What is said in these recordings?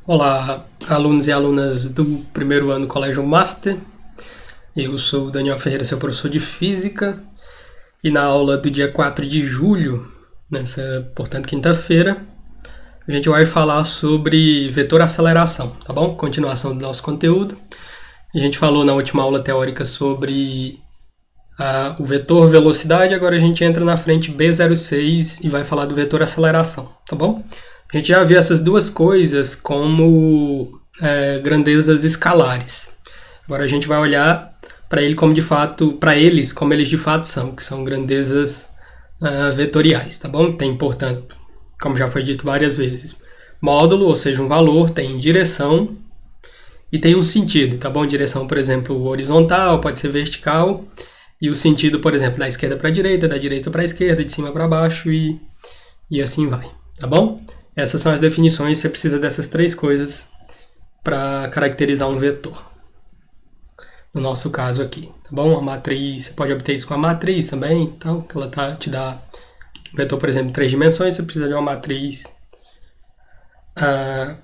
Olá, alunos e alunas do primeiro ano do Colégio Master. Eu sou o Daniel Ferreira, seu professor de Física. E na aula do dia 4 de julho, portanto, quinta-feira, a gente vai falar sobre vetor aceleração, tá bom? Continuação do nosso conteúdo. A gente falou na última aula teórica sobre o vetor velocidade, agora a gente entra na frente B06 e vai falar do vetor aceleração, tá bom? A gente já viu essas duas coisas como grandezas escalares. Agora a gente vai olhar para eles como eles de fato são, que são grandezas vetoriais, tá bom? Tem, portanto, como já foi dito várias vezes, módulo, ou seja, um valor, tem direção e tem um sentido, tá bom? Direção, por exemplo, horizontal, pode ser vertical, e o sentido, por exemplo, da esquerda para a direita, da direita para a esquerda, de cima para baixo e assim vai, tá bom? Essas são as definições, você precisa dessas três coisas para caracterizar um vetor. No nosso caso aqui, tá bom? A matriz, você pode obter isso com a matriz também, então, que ela te dá um vetor, por exemplo, em 3 dimensões, você precisa de uma matriz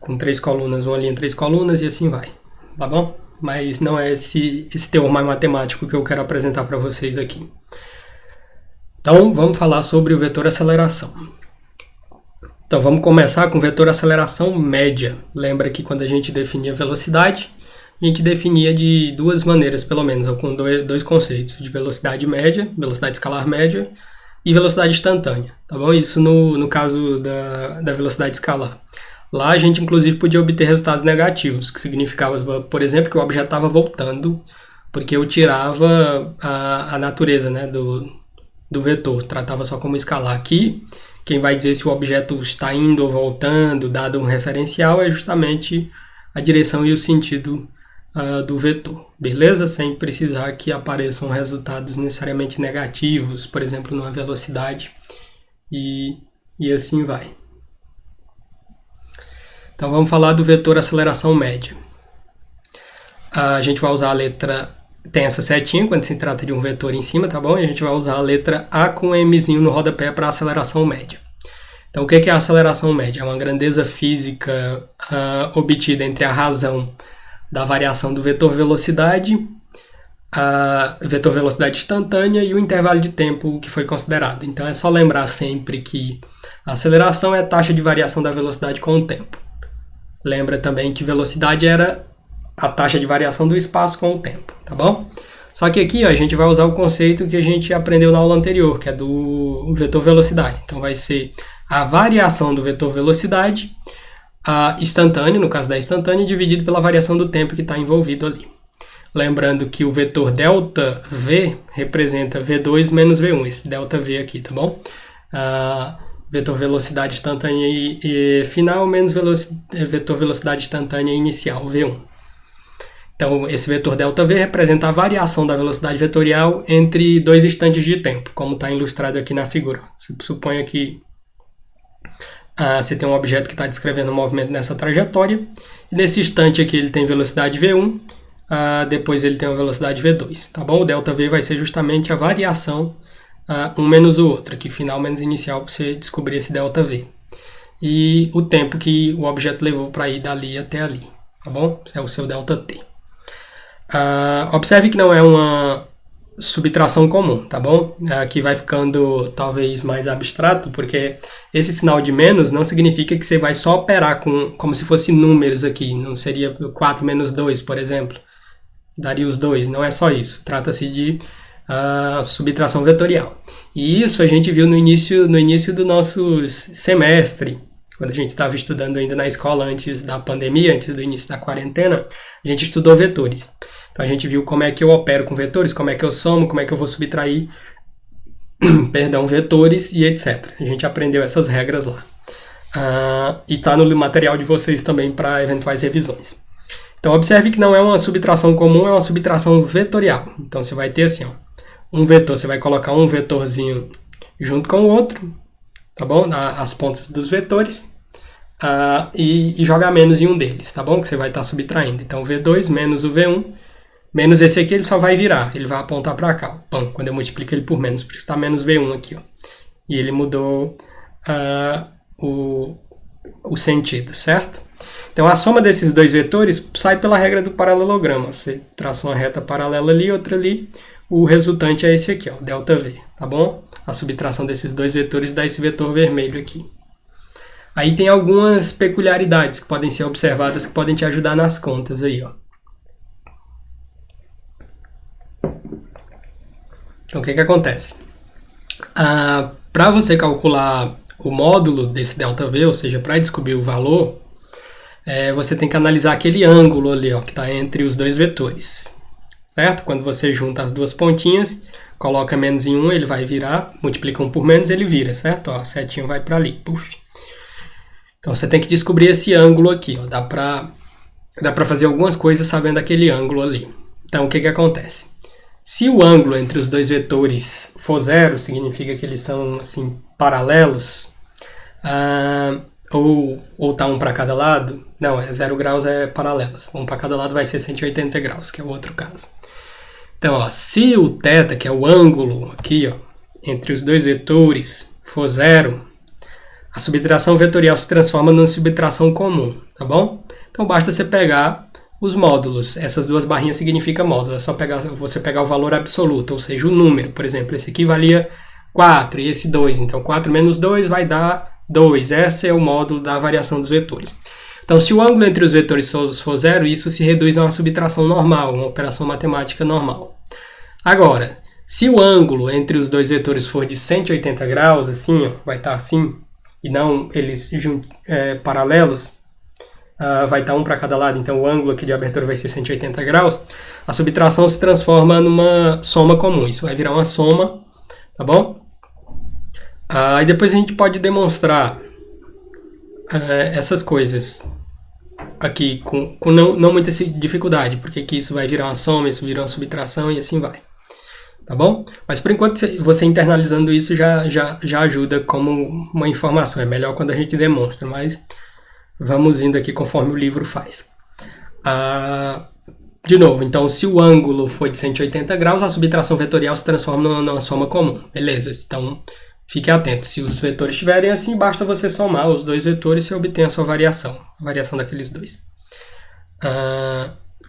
com 3 colunas, uma linha 3 colunas e assim vai, tá bom? Mas não é esse teor mais matemático que eu quero apresentar para vocês aqui. Então, vamos falar sobre o vetor aceleração. Então, vamos começar com o vetor aceleração média. Lembra que quando a gente definia velocidade, a gente definia de duas maneiras, pelo menos, ou com dois conceitos, de velocidade média, velocidade escalar média, e velocidade instantânea, tá bom? Isso no caso da velocidade escalar. Lá a gente, inclusive, podia obter resultados negativos, que significava, por exemplo, que o objeto estava voltando, porque eu tirava a natureza, né, do vetor, tratava só como escalar. Aqui, quem vai dizer se o objeto está indo ou voltando, dado um referencial, é justamente a direção e o sentido do vetor, beleza? Sem precisar que apareçam resultados necessariamente negativos, por exemplo, numa velocidade, e assim vai. Então vamos falar do vetor aceleração média. A gente vai usar a letra, tem essa setinha quando se trata de um vetor em cima, tá bom? E a gente vai usar a letra A com Mzinho no rodapé para aceleração média. Então o que é a aceleração média? É uma grandeza física obtida entre a razão da variação do vetor velocidade, a vetor velocidade instantânea e o intervalo de tempo que foi considerado. Então é só lembrar sempre que a aceleração é a taxa de variação da velocidade com o tempo. Lembra também que velocidade era a taxa de variação do espaço com o tempo, tá bom? Só que aqui a gente vai usar o conceito que a gente aprendeu na aula anterior, que é do vetor velocidade. Então vai ser a variação do vetor velocidade instantânea, no caso da instantânea, dividido pela variação do tempo que está envolvido ali. Lembrando que o vetor ΔV representa V2 menos V1, esse ΔV aqui, tá bom? Vetor velocidade instantânea e final menos vetor velocidade instantânea inicial, V1. Então, esse vetor ΔV representa a variação da velocidade vetorial entre dois instantes de tempo, como está ilustrado aqui na figura. Suponha que você tem um objeto que está descrevendo um movimento nessa trajetória, e nesse instante aqui ele tem velocidade V1, depois ele tem uma velocidade V2, tá bom? O ΔV vai ser justamente a variação um menos o outro, aqui final menos inicial, para você descobrir esse ΔV. E o tempo que o objeto levou para ir dali até ali, tá bom? É o seu ΔT. Observe que não é uma subtração comum, tá bom? Aqui vai ficando talvez mais abstrato, porque esse sinal de menos não significa que você vai só operar como se fosse números aqui, não seria 4 menos 2, por exemplo, daria os 2, não é só isso, trata-se de subtração vetorial. E isso a gente viu no início do nosso semestre, quando a gente estava estudando ainda na escola antes da pandemia, antes do início da quarentena, a gente estudou vetores. Então a gente viu como é que eu opero com vetores, como é que eu somo, como é que eu vou subtrair, vetores e etc. A gente aprendeu essas regras lá. E está no material de vocês também para eventuais revisões. Então observe que não é uma subtração comum, é uma subtração vetorial. Então você vai ter assim, um vetor, você vai colocar um vetorzinho junto com o outro, tá bom? As pontas dos vetores, e jogar menos em um deles, tá bom? Que você vai estar subtraindo. Então V2 menos o V1, menos esse aqui ele só vai virar, ele vai apontar para cá, quando eu multiplico ele por menos, por isso está menos V1 aqui, ó. E ele mudou o sentido, certo? Então a soma desses dois vetores sai pela regra do paralelograma. Você traça uma reta paralela ali, outra ali. O resultante é esse aqui, ó, ΔV, tá bom? A subtração desses dois vetores dá esse vetor vermelho aqui. Aí tem algumas peculiaridades que podem ser observadas que podem te ajudar nas contas aí, ó. Então o que acontece? Para você calcular o módulo desse ΔV, ou seja, para descobrir o valor, você tem que analisar aquele ângulo ali, ó, que está entre os dois vetores, certo? Quando você junta as duas pontinhas, coloca menos em um, ele vai virar, multiplica um por menos, ele vira, certo? Ó, a setinha vai para ali, puf. Então você tem que descobrir esse ângulo aqui, ó. Dá para fazer algumas coisas sabendo aquele ângulo ali. Então o que acontece? Se o ângulo entre os dois vetores for zero, significa que eles são assim paralelos, ou tá um para cada lado. Não, 0 graus é paralelos. Um para cada lado vai ser 180 graus, que é o outro caso. Então, ó, se o θ, que é o ângulo aqui, ó, entre os dois vetores, for zero, a subtração vetorial se transforma numa subtração comum, tá bom? Então basta você pegar os módulos. Essas duas barrinhas significam módulo. É só você pegar o valor absoluto, ou seja, o número. Por exemplo, esse aqui valia 4 e esse 2. Então 4 menos 2 vai dar 2. Esse é o módulo da variação dos vetores. Então, se o ângulo entre os vetores for zero, isso se reduz a uma subtração normal, uma operação matemática normal. Agora, se o ângulo entre os dois vetores for de 180 graus, assim, ó, vai estar assim, e não eles paralelos, vai estar um para cada lado, então o ângulo aqui de abertura vai ser 180 graus, a subtração se transforma numa soma comum. Isso vai virar uma soma, tá bom? E depois a gente pode demonstrar essas coisas aqui com não muita dificuldade, porque aqui isso vai virar uma soma, isso vira uma subtração e assim vai. Tá bom? Mas por enquanto você internalizando isso já ajuda como uma informação. É melhor quando a gente demonstra, mas vamos indo aqui conforme o livro faz. De novo, então se o ângulo for de 180 graus, a subtração vetorial se transforma numa soma comum. Beleza? Então fique atento. Se os vetores estiverem assim, basta você somar os dois vetores e você obtém a sua variação. A variação daqueles dois.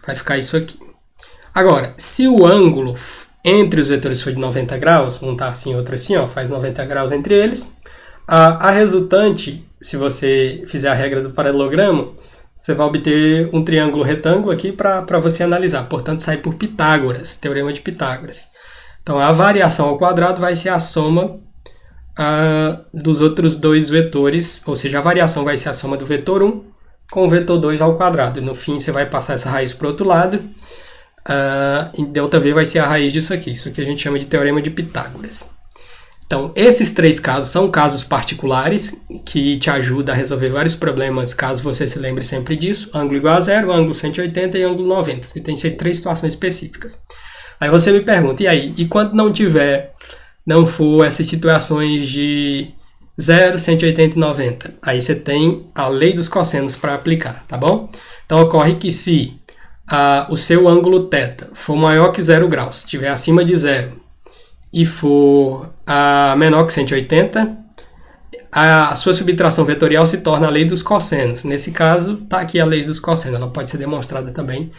Vai ficar isso aqui. Agora, se o ângulo entre os vetores for de 90 graus, um tá assim, outro assim, ó, faz 90 graus entre eles, a resultante, se você fizer a regra do paralelogramo, você vai obter um triângulo retângulo aqui para você analisar. Portanto, sai por Pitágoras, teorema de Pitágoras. Então, a variação ao quadrado vai ser a soma dos outros dois vetores, ou seja, a variação vai ser a soma do vetor 1 com o vetor 2 ao quadrado. E no fim, você vai passar essa raiz para o outro lado, e ΔV vai ser a raiz disso aqui. Isso aqui a gente chama de teorema de Pitágoras. Então, esses três casos são casos particulares que te ajudam a resolver vários problemas, caso você se lembre sempre disso. Ângulo igual a zero, ângulo 180 e ângulo 90. Você tem três situações específicas. Aí você me pergunta, e aí? E quando não for essas situações de 0, 180 e 90? Aí você tem a lei dos cossenos para aplicar, tá bom? Então, ocorre que se o seu ângulo θ for maior que 0 graus, estiver acima de 0, e for menor que 180, a sua subtração vetorial se torna a lei dos cossenos. Nesse caso, está aqui a lei dos cossenos. Ela pode ser demonstrada também.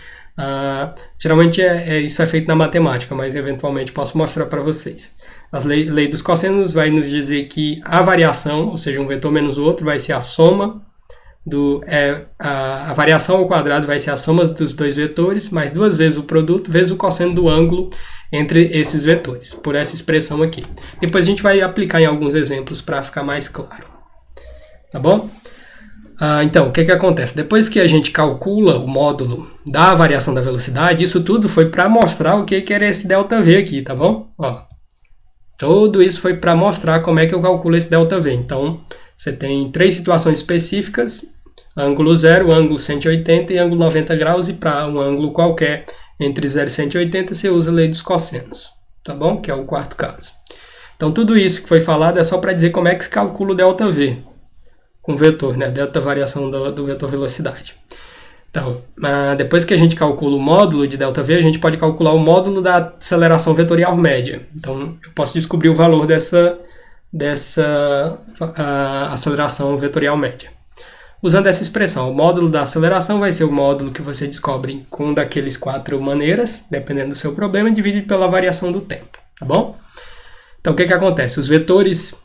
Geralmente isso é feito na matemática, mas eventualmente posso mostrar para vocês. A lei dos cossenos vai nos dizer que a variação, ou seja, um vetor menos o outro, vai ser a soma a variação ao quadrado vai ser a soma dos dois vetores, mais duas vezes o produto, vezes o cosseno do ângulo entre esses vetores, por essa expressão aqui. Depois a gente vai aplicar em alguns exemplos para ficar mais claro. Tá bom? Então, o que acontece? Depois que a gente calcula o módulo da variação da velocidade, isso tudo foi para mostrar o que era esse ΔV aqui, tá bom? Ó, tudo isso foi para mostrar como é que eu calculo esse ΔV. Então, você tem três situações específicas: ângulo 0, ângulo 180 e ângulo 90 graus, e para um ângulo qualquer entre 0 e 180 você usa a lei dos cossenos, tá bom? Que é o quarto caso. Então tudo isso que foi falado é só para dizer como é que se calcula o ΔV com vetor, né? Delta variação do vetor velocidade. Então, depois que a gente calcula o módulo de ΔV, a gente pode calcular o módulo da aceleração vetorial média. Então eu posso descobrir o valor dessa aceleração vetorial média. usando essa expressão. O módulo da aceleração vai ser o módulo que você descobre com um daqueles 4 maneiras, dependendo do seu problema, dividido pela variação do tempo, tá bom? Então, o que acontece? Os vetores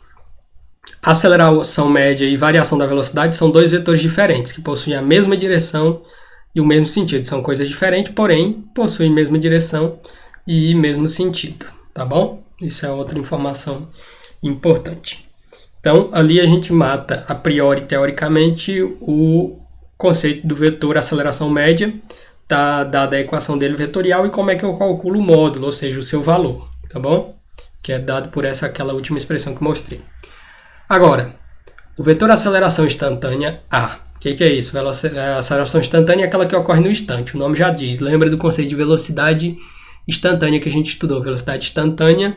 aceleração média e variação da velocidade são 2 vetores diferentes, que possuem a mesma direção e o mesmo sentido. São coisas diferentes, porém, possuem a mesma direção e mesmo sentido, tá bom? Isso é outra informação importante. Então, ali a gente mata, a priori, teoricamente, o conceito do vetor aceleração média, tá dada a equação dele vetorial e como é que eu calculo o módulo, ou seja, o seu valor, tá bom? Que é dado por aquela última expressão que mostrei. Agora, o vetor aceleração instantânea A. O que é isso? A aceleração instantânea é aquela que ocorre no instante, o nome já diz. Lembra do conceito de velocidade instantânea que a gente estudou. Velocidade instantânea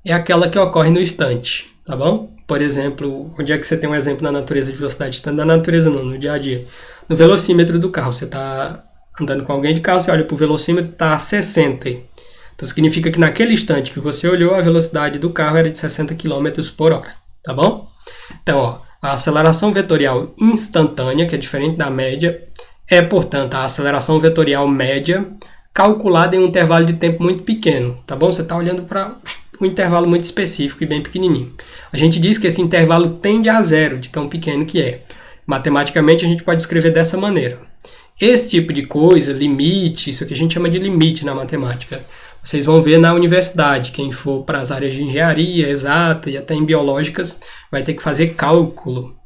é aquela que ocorre no instante, tá bom? Por exemplo, onde é que você tem um exemplo na natureza de velocidade instantânea? Na natureza não, no dia a dia. No velocímetro do carro, você está andando com alguém de carro, você olha para o velocímetro, está a 60. Então significa que naquele instante que você olhou, a velocidade do carro era de 60 km por hora, tá bom? Então, ó, a aceleração vetorial instantânea, que é diferente da média, é, portanto, a aceleração vetorial média calculada em um intervalo de tempo muito pequeno, tá bom? Você está olhando para um intervalo muito específico e bem pequenininho. A gente diz que esse intervalo tende a zero, de tão pequeno que é. Matematicamente, a gente pode escrever dessa maneira. Esse tipo de coisa, limite, isso aqui a gente chama de limite na matemática. Vocês vão ver na universidade, quem for para as áreas de engenharia, exata e até em biológicas, vai ter que fazer cálculo.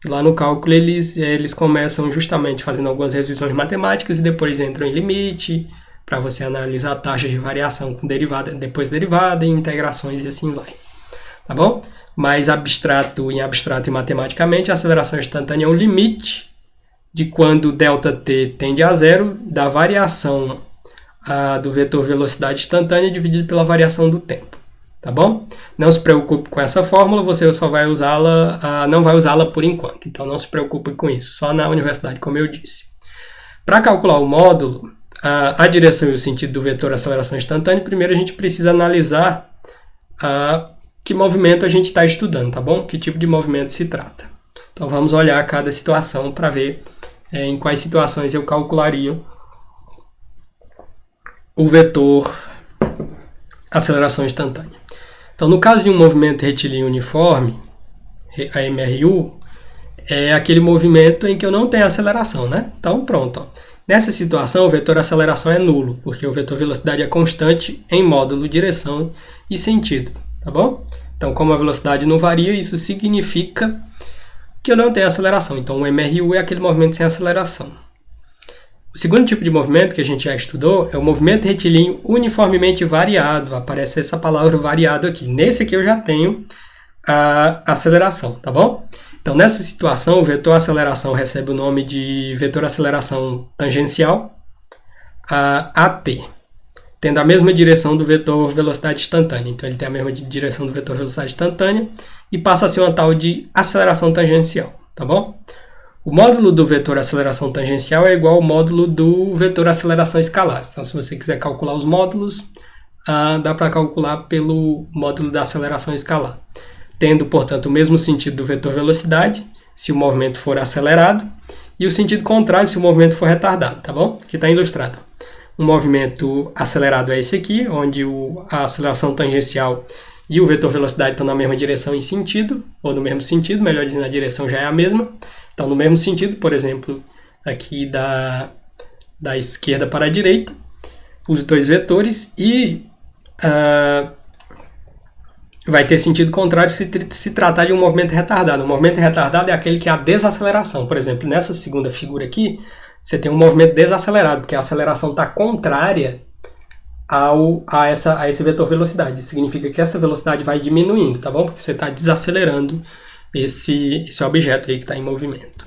E lá no cálculo eles começam justamente fazendo algumas revisões matemáticas e depois entram em limite, para você analisar taxas de variação com derivada, depois derivada, e integrações e assim vai. Tá bom? Mas abstrato e matematicamente, a aceleração instantânea é um limite de quando ΔT tende a zero da variação do vetor velocidade instantânea dividido pela variação do tempo. Tá bom? Não se preocupe com essa fórmula, você só vai usá-la, não vai usá-la por enquanto. Então não se preocupe com isso, só na universidade, como eu disse. Para calcular o módulo, a direção e o sentido do vetor aceleração instantânea, primeiro a gente precisa analisar que movimento a gente está estudando, tá bom? Que tipo de movimento se trata. Então vamos olhar cada situação para ver em quais situações eu calcularia o vetor aceleração instantânea. Então, no caso de um movimento retilíneo uniforme, a MRU, é aquele movimento em que eu não tenho aceleração, né? Então, pronto. Ó. Nessa situação, o vetor aceleração é nulo, porque o vetor velocidade é constante em módulo direção e sentido, tá bom? Então, como a velocidade não varia, isso significa que eu não tenho aceleração. Então, o MRU é aquele movimento sem aceleração. O segundo tipo de movimento que a gente já estudou é o movimento retilíneo uniformemente variado. Aparece essa palavra variado aqui. Nesse aqui eu já tenho a aceleração, tá bom? Então, nessa situação, o vetor aceleração recebe o nome de vetor aceleração tangencial, AT, tendo a mesma direção do vetor velocidade instantânea. Então, ele tem a mesma direção do vetor velocidade instantânea e passa a ser uma tal de aceleração tangencial, tá bom? O módulo do vetor aceleração tangencial é igual ao módulo do vetor aceleração escalar. Então, se você quiser calcular os módulos, dá para calcular pelo módulo da aceleração escalar. Tendo, portanto, o mesmo sentido do vetor velocidade, se o movimento for acelerado, e o sentido contrário se o movimento for retardado, tá bom? Aqui está ilustrado. O movimento acelerado é esse aqui, onde a aceleração tangencial e o vetor velocidade estão na mesma direção em sentido, ou no mesmo sentido, melhor dizendo, a direção já é a mesma. Então, no mesmo sentido, por exemplo, aqui da esquerda para a direita, os dois vetores, e vai ter sentido contrário se tratar de um movimento retardado. O movimento retardado é aquele que é a desaceleração. Por exemplo, nessa segunda figura aqui, você tem um movimento desacelerado, porque a aceleração está contrária a esse vetor velocidade. Isso significa que essa velocidade vai diminuindo, tá bom? Porque você está desacelerando esse objeto aí que está em movimento.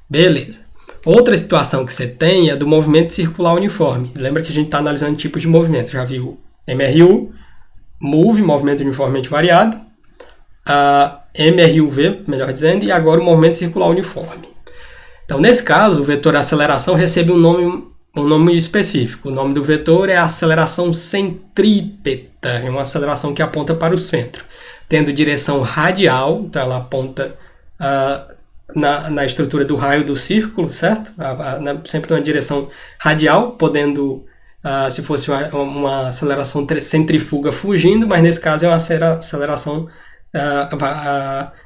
Beleza. Outra situação que você tem é do movimento circular uniforme. Lembra que a gente está analisando tipos de movimento. Já viu MRU, MOVE, movimento uniformemente variado, a MRUV, melhor dizendo, e agora o movimento circular uniforme. Então, nesse caso, o vetor aceleração recebe um nome específico. O nome do vetor é a aceleração centrípeta, é uma aceleração que aponta para o centro, tendo direção radial, então ela aponta na estrutura do raio do círculo, certo? Sempre numa direção radial, podendo, se fosse uma aceleração centrífuga fugindo, mas nesse caso é uma aceleração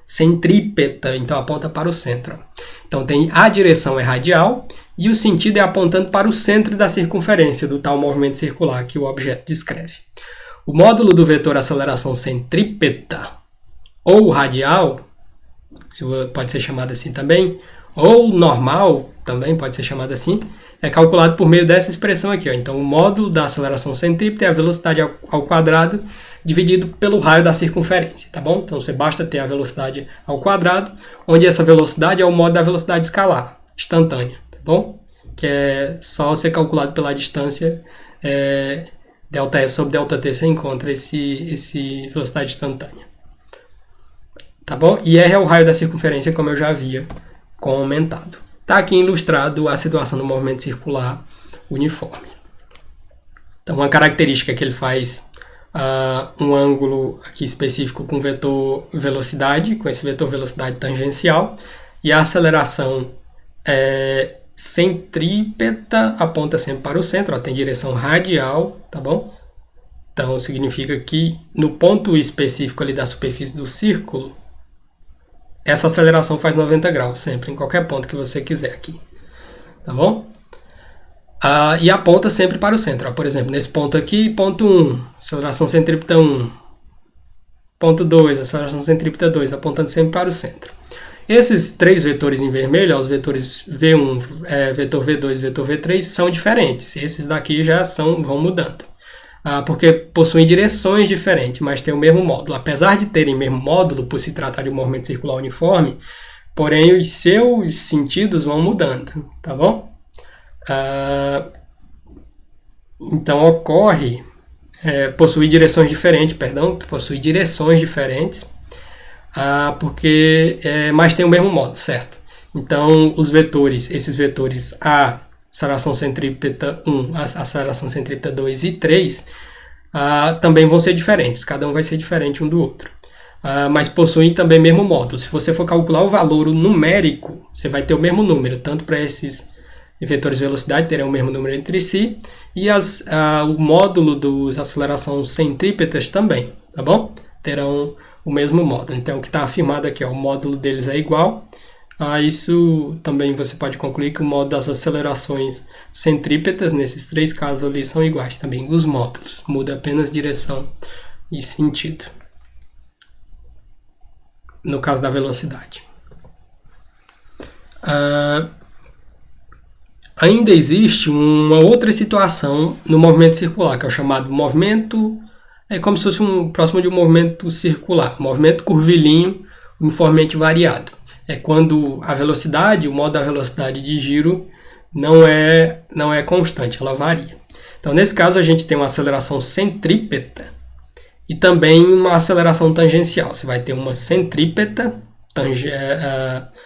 centrípeta, então aponta para o centro. Então a direção é radial e o sentido é apontando para o centro da circunferência do tal movimento circular que o objeto descreve. O módulo do vetor aceleração centrípeta ou radial, pode ser chamado assim também, ou normal, também pode ser chamado assim, é calculado por meio dessa expressão aqui. Ó. Então, o módulo da aceleração centrípeta é a velocidade ao quadrado dividido pelo raio da circunferência, tá bom? Então, você basta ter a velocidade ao quadrado, onde essa velocidade é o módulo da velocidade escalar, instantânea, tá bom? Que é só ser calculado pela distância ΔS sobre ΔT, você encontra esse velocidade instantânea. Tá bom? E R é o raio da circunferência, como eu já havia comentado. Está aqui ilustrado a situação do movimento circular uniforme. Então, uma característica que ele faz um ângulo aqui específico com vetor velocidade, com esse vetor velocidade tangencial, e a aceleração centrípeta aponta sempre para o centro, tem direção radial, tá bom? Então, significa que no ponto específico ali da superfície do círculo, essa aceleração faz 90 graus, sempre, em qualquer ponto que você quiser aqui, tá bom? E aponta sempre para o centro. Ó, por exemplo, nesse ponto aqui, ponto 1, aceleração centrípeta 1. Ponto 2, aceleração centrípeta 2, apontando sempre para o centro. Esses três vetores em vermelho, ó, os vetores V1, vetor V2 e vetor V3, são diferentes. Esses daqui já vão mudando. Porque possuem direções diferentes, mas têm o mesmo módulo. Apesar de terem o mesmo módulo, por se tratar de um movimento circular uniforme, porém os seus sentidos vão mudando, tá bom? Então possui direções diferentes, mas tem o mesmo módulo, certo? Então esses vetores A, aceleração centrípeta 1, aceleração centrípeta 2 e 3, também vão ser diferentes, cada um vai ser diferente um do outro. Mas possuem também o mesmo módulo. Se você for calcular o valor numérico, você vai ter o mesmo número, tanto para esses vetores de velocidade terão o mesmo número entre si, e o módulo das acelerações centrípetas também, tá bom? Terão o mesmo módulo. Então, o que está afirmado aqui, o módulo deles é igual. Isso também você pode concluir que o módulo das acelerações centrípetas, nesses três casos ali, são iguais também. Os módulos, muda apenas direção e sentido. No caso da velocidade. Ainda existe uma outra situação no movimento circular, que é o chamado movimento, como se fosse próximo de um movimento circular, movimento curvilíneo uniformemente variado. É quando a velocidade, o modo da velocidade de giro não é constante, ela varia. Então, nesse caso, a gente tem uma aceleração centrípeta e também uma aceleração tangencial. Você vai ter uma centrípeta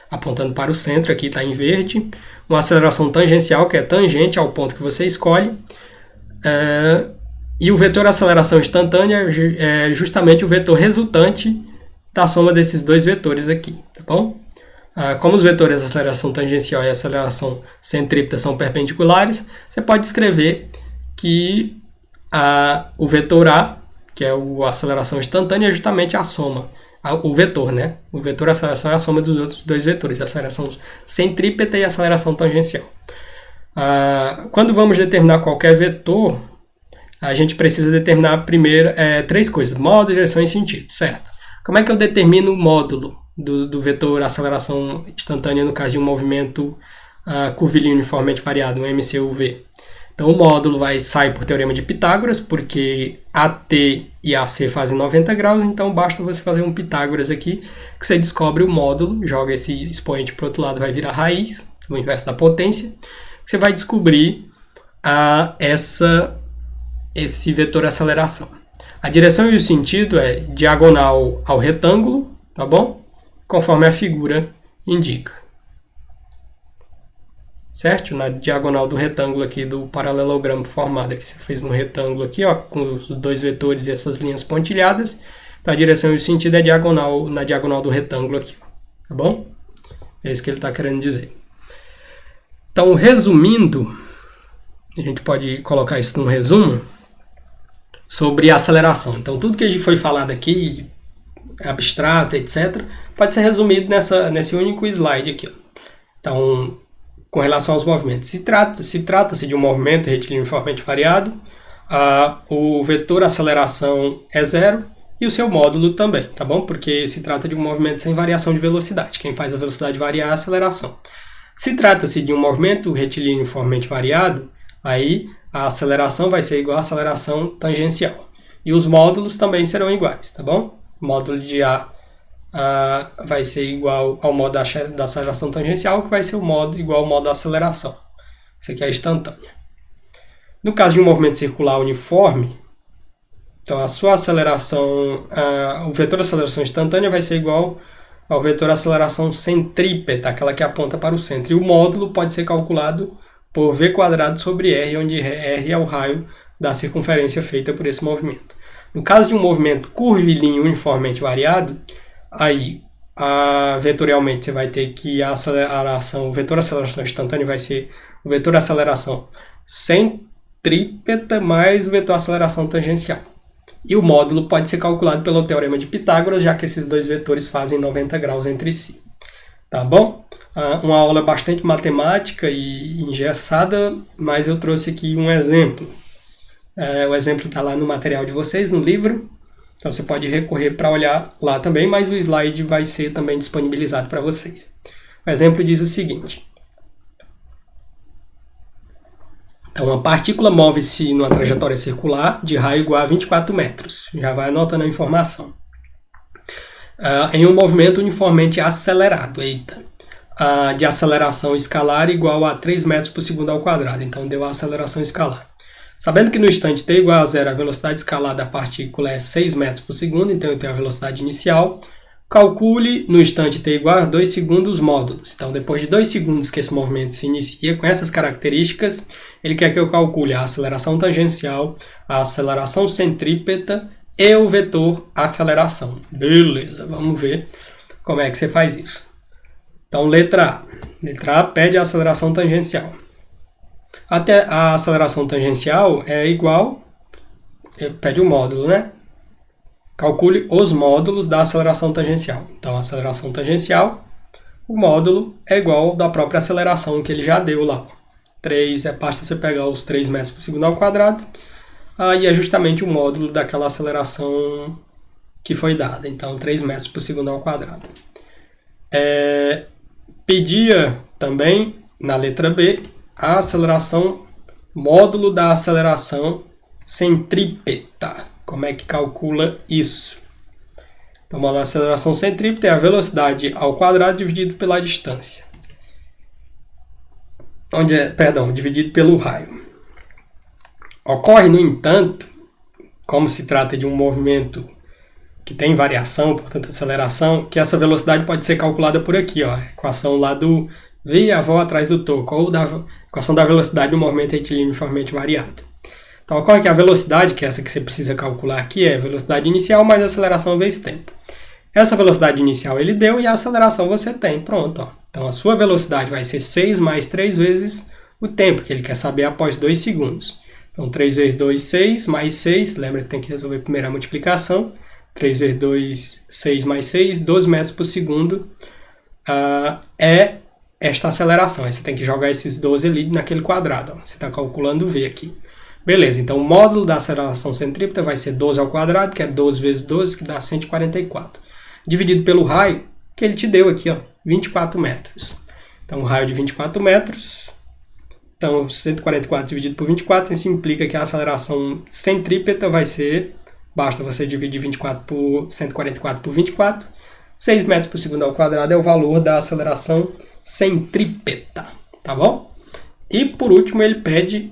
apontando para o centro, aqui está em verde, uma aceleração tangencial, que é tangente ao ponto que você escolhe, e o vetor aceleração instantânea é justamente o vetor resultante da soma desses dois vetores aqui, tá bom? Como os vetores de aceleração tangencial e aceleração centrípeta são perpendiculares, você pode escrever que o vetor A, que é a aceleração instantânea, é justamente a soma, o vetor, né? O vetor aceleração é a soma dos outros dois vetores, a aceleração centrípeta e a aceleração tangencial. Quando vamos determinar qualquer vetor, a gente precisa determinar primeiro três coisas: módulo, direção e sentido, certo? Como é que eu determino o módulo do vetor aceleração instantânea no caso de um movimento curvilíneo uniformemente variado, um MCUV? Então, o módulo sai por teorema de Pitágoras, porque AT e AC fazem 90 graus, então basta você fazer um Pitágoras aqui, que você descobre o módulo, joga esse expoente para o outro lado, vai virar raiz, o inverso da potência, você vai descobrir esse vetor aceleração. A direção e o sentido é diagonal ao retângulo, tá bom? Conforme a figura indica. Certo? Na diagonal do retângulo aqui do paralelogramo formado, que você fez um retângulo aqui, ó, com os dois vetores e essas linhas pontilhadas. Então, a direção e o sentido é na diagonal do retângulo aqui, ó, tá bom? É isso que ele está querendo dizer. Então, resumindo, a gente pode colocar isso num resumo sobre aceleração. Então, tudo que a gente foi falado aqui, abstrato, etc., pode ser resumido nesse único slide aqui. Ó. Então, com relação aos movimentos, se trata-se de um movimento retilíneo uniformemente variado, o vetor aceleração é zero e o seu módulo também, tá bom? Porque se trata de um movimento sem variação de velocidade. Quem faz a velocidade variar é a aceleração. Se trata-se de um movimento retilíneo uniformemente variado, aí a aceleração vai ser igual à aceleração tangencial. E os módulos também serão iguais, tá bom? O módulo de A vai ser igual ao modo da aceleração tangencial, que vai ser igual ao modo da aceleração. Isso aqui é instantânea. No caso de um movimento circular uniforme, então a sua aceleração, o vetor de aceleração instantânea vai ser igual ao vetor de aceleração centrípeta, aquela que aponta para o centro. E o módulo pode ser calculado por v² sobre r, onde r é o raio da circunferência feita por esse movimento. No caso de um movimento curvilíneo uniformemente variado, aí vetorialmente você vai ter que o vetor de aceleração instantânea vai ser o vetor de aceleração centrípeta mais o vetor de aceleração tangencial. E o módulo pode ser calculado pelo teorema de Pitágoras, já que esses dois vetores fazem 90 graus entre si. Tá bom? Uma aula bastante matemática e engessada, mas eu trouxe aqui um exemplo. O exemplo está lá no material de vocês, no livro. Então você pode recorrer para olhar lá também, mas o slide vai ser também disponibilizado para vocês. O exemplo diz o seguinte. Então, uma partícula move-se numa trajetória circular de raio igual a 24 metros. Já vai anotando a informação. Em um movimento uniformemente acelerado. De aceleração escalar igual a 3 metros por segundo ao quadrado. Então, deu a aceleração escalar. Sabendo que no instante t igual a zero, a velocidade escalar da partícula é 6 metros por segundo, então eu tenho a velocidade inicial. Calcule no instante t igual a 2 segundos módulos. Então, depois de 2 segundos que esse movimento se inicia, com essas características, ele quer que eu calcule a aceleração tangencial, a aceleração centrípeta e o vetor aceleração. Beleza, vamos ver como é que você faz isso. Então, letra A. Letra A pede a aceleração tangencial. Até a aceleração tangencial é igual, pede o módulo, né? Calcule os módulos da aceleração tangencial. Então, a aceleração tangencial, o módulo é igual ao da própria aceleração que ele já deu lá. 3, basta você pegar os 3 metros por segundo ao quadrado, aí é justamente o módulo daquela aceleração que foi dada. Então, 3 metros por segundo ao quadrado. Pedia também, na letra B, a aceleração, módulo da aceleração centrípeta. Como é que calcula isso? Então, a aceleração centrípeta é a velocidade ao quadrado dividido pela distância. Dividido pelo raio. Ocorre, no entanto, como se trata de um movimento que tem variação, portanto aceleração, que essa velocidade pode ser calculada por aqui, ó, a equação lá do V e a avó atrás do toco, ou da equação da velocidade do movimento retilíneo uniformemente variado. Então ocorre que a velocidade, que é essa que você precisa calcular aqui, é a velocidade inicial mais a aceleração vezes tempo. Essa velocidade inicial ele deu e a aceleração você tem, pronto. Ó. Então a sua velocidade vai ser 6 mais 3 vezes o tempo, que ele quer saber após 2 segundos. Então 3 vezes 2, 6, mais 6, lembra que tem que resolver primeiro a multiplicação. 3 vezes 2, 6 mais 6, 12 metros por segundo é esta aceleração. Aí você tem que jogar esses 12 ali naquele quadrado. Ó. Você está calculando o V aqui. Beleza, então o módulo da aceleração centrípeta vai ser 12 ao quadrado, que é 12 vezes 12, que dá 144. Dividido pelo raio, que ele te deu aqui, ó, 24 metros. Então, o raio de 24 metros, então 144 dividido por 24, isso implica que a aceleração centrípeta vai ser, basta você dividir 144 por 24, 6 metros por segundo ao quadrado é o valor da aceleração centrípeta, tá bom? E, por último, ele pede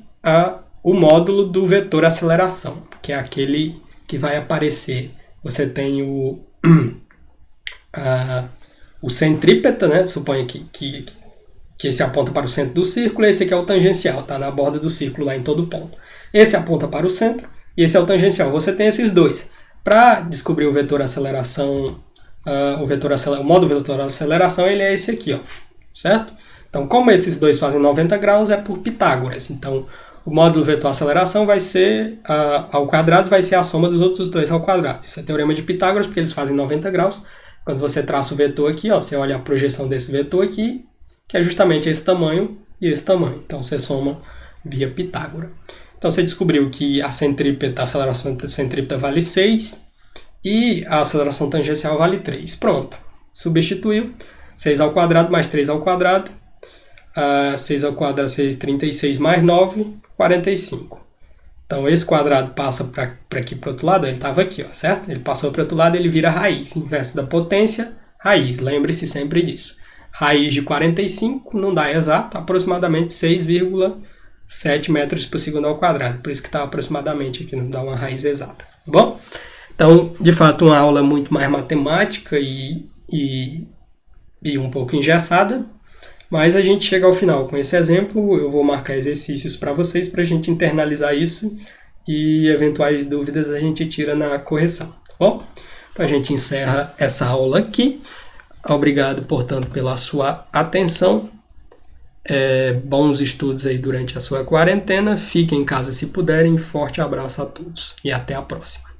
o módulo do vetor aceleração, que é aquele que vai aparecer. Você tem o centrípeta, né? Suponha que esse aponta para o centro do círculo, esse aqui é o tangencial, está na borda do círculo, lá em todo ponto. Esse aponta para o centro e esse é o tangencial. Você tem esses dois. Para descobrir o vetor aceleração o módulo vetor aceleração ele é esse aqui, ó, certo? Então, como esses dois fazem 90 graus, é por Pitágoras. Então, o módulo vetor aceleração vai ser ao quadrado, vai ser a soma dos outros dois ao quadrado. Isso é teorema de Pitágoras, porque eles fazem 90 graus. Quando você traça o vetor aqui, ó, você olha a projeção desse vetor aqui, que é justamente esse tamanho e esse tamanho. Então, você soma via Pitágoras. Então, você descobriu que a aceleração centrípeta vale 6 e a aceleração tangencial vale 3. Pronto. Substituiu. 6 ao quadrado mais 3 ao quadrado. 6 ao quadrado, 6, 36 mais 9, 45. Então, esse quadrado passa para aqui para o outro lado. Ele estava aqui, ó, certo? Ele passou para o outro lado, ele vira raiz. Inverso da potência, raiz. Lembre-se sempre disso. Raiz de 45 não dá exato, aproximadamente 6,7 metros por segundo ao quadrado. Por isso que está aproximadamente aqui, não dá uma raiz exata. Tá bom? Então, de fato, uma aula muito mais matemática e um pouco engessada. Mas a gente chega ao final com esse exemplo. Eu vou marcar exercícios para vocês, para a gente internalizar isso e eventuais dúvidas a gente tira na correção, tá bom? Então a gente encerra essa aula aqui. Obrigado, portanto, pela sua atenção. Bons estudos aí durante a sua quarentena. Fiquem em casa se puderem. Forte abraço a todos e até a próxima.